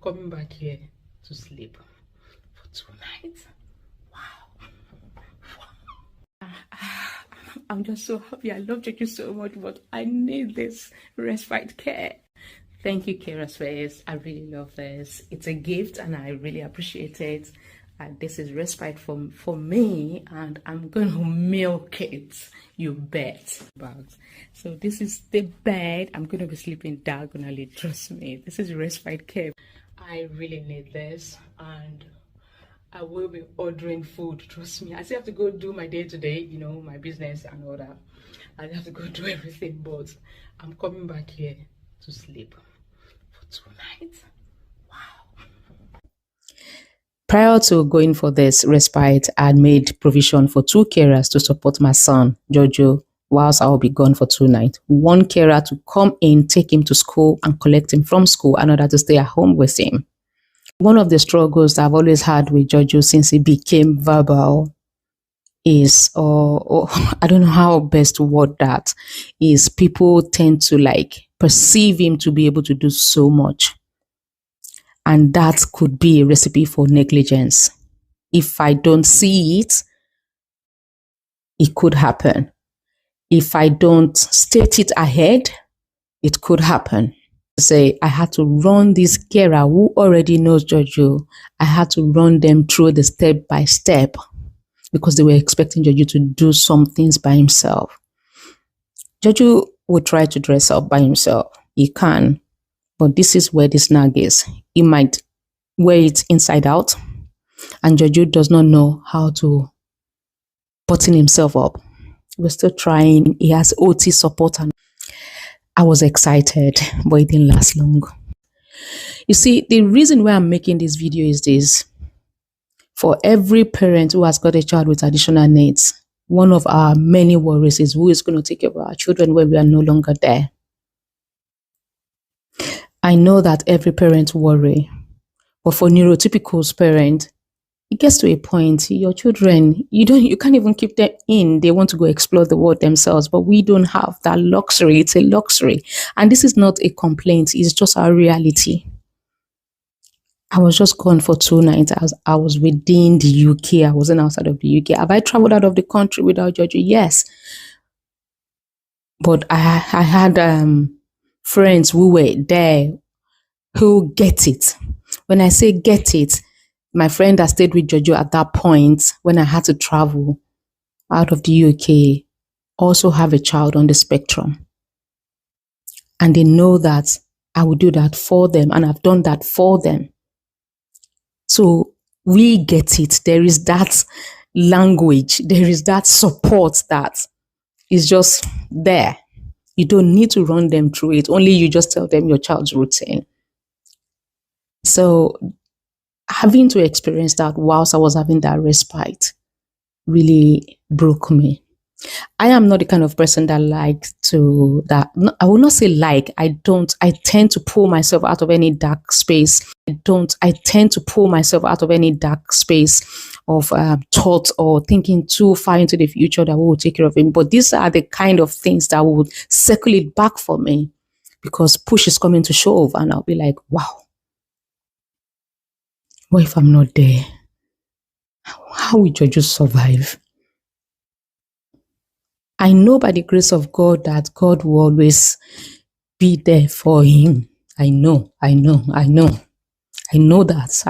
coming back here to sleep for 2 nights. Wow. I'm just so happy. I love you so much, but I need this respite care. Thank you, carers, for this. I really love this. It's a gift and I really appreciate it. This is respite for me, and I'm going to milk it, you bet. So this is the bed. I'm going to be sleeping diagonally, trust me. This is respite care. I really need this, and I will be ordering food, trust me. I still have to go do my day-to-day, you know, my business and all that. I have to go do everything, but I'm coming back here to sleep for 2 nights. Prior to going for this respite, I had made provision for 2 carers to support my son, Jojo, whilst I will be gone for 2 nights. 1 carer to come in, take him to school and collect him from school, another to stay at home with him. One of the struggles I've always had with Jojo since he became verbal is, or I don't know how best to word that, is people tend to perceive him to be able to do so much. And that could be a recipe for negligence. If I don't see it, it could happen. If I don't state it ahead, it could happen. Say, I had to run this carer who already knows Jojo. I had to run them through the step by step because they were expecting Jojo to do some things by himself. Jojo would try to dress up by himself. He can. But this is where the snag is. He might wear it inside out, and Jojo does not know how to button himself up. We're still trying. He has OT support, and I was excited, but it didn't last long. You see, the reason why I'm making this video is this. For every parent who has got a child with additional needs, one of our many worries is who is going to take care of our children when we are no longer there. I know that every parent worry, but for neurotypical parent, it gets to a point, your children, you can't even keep them in. They want to go explore the world themselves, but we don't have that luxury. It's a luxury. And this is not a complaint. It's just our reality. I was just gone for 2 nights. I was within the UK. I wasn't outside of the UK. Have I traveled out of the country without Jojo? Yes. But I had friends who were there who get it. When I say get it, my friend that stayed with Jojo at that point when I had to travel out of the UK also have a child on the spectrum. And they know that I will do that for them, and I've done that for them. So we get it. There is that language. There is that support that is just there. You don't need to run them through it. Only you just tell them your child's routine. So having to experience that whilst I was having that respite really broke me. I am not the kind of person that I will not say I tend to pull myself out of any dark space. I tend to pull myself out of any dark space of thought or thinking too far into the future that we will take care of him. But these are the kind of things that would circle it back for me, because push is coming to shove and I'll be like, wow, what if I'm not there? How will Jojo survive? I know by the grace of God that God will always be there for him. I know that. I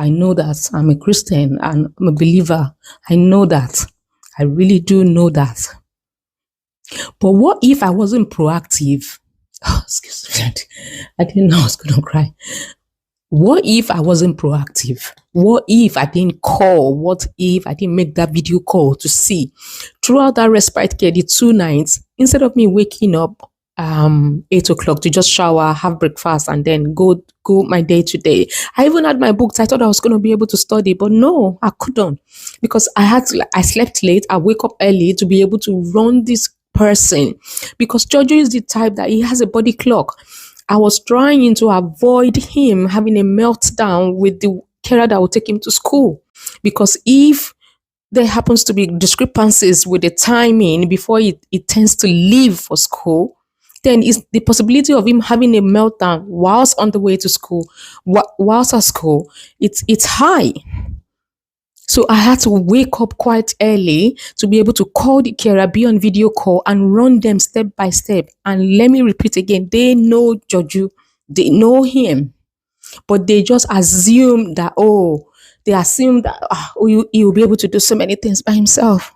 know that. I'm a Christian and I'm a believer. I know that. I really do know that. But what if I wasn't proactive? Oh, excuse me. I didn't know I was going to cry. What if I wasn't proactive? What if I didn't call? What if I didn't make that video call to see? Throughout that respite care, the 2 nights, instead of me waking up 8 o'clock to just shower, have breakfast, and then go my day to day, I even had my books. I thought I was going to be able to study, but no, I couldn't, because I slept late. I wake up early to be able to run this person, because Jojo is the type that he has a body clock. I was trying to avoid him having a meltdown with the carer that will take him to school, because if there happens to be discrepancies with the timing before it tends to leave for school, then is the possibility of him having a meltdown whilst on the way to school, whilst at school, it's high. So I had to wake up quite early to be able to call the carer, be on video call, and run them step by step. And let me repeat again, they know Joju, they know him, but they just assume that, oh, they assume that, oh, he will be able to do so many things by himself.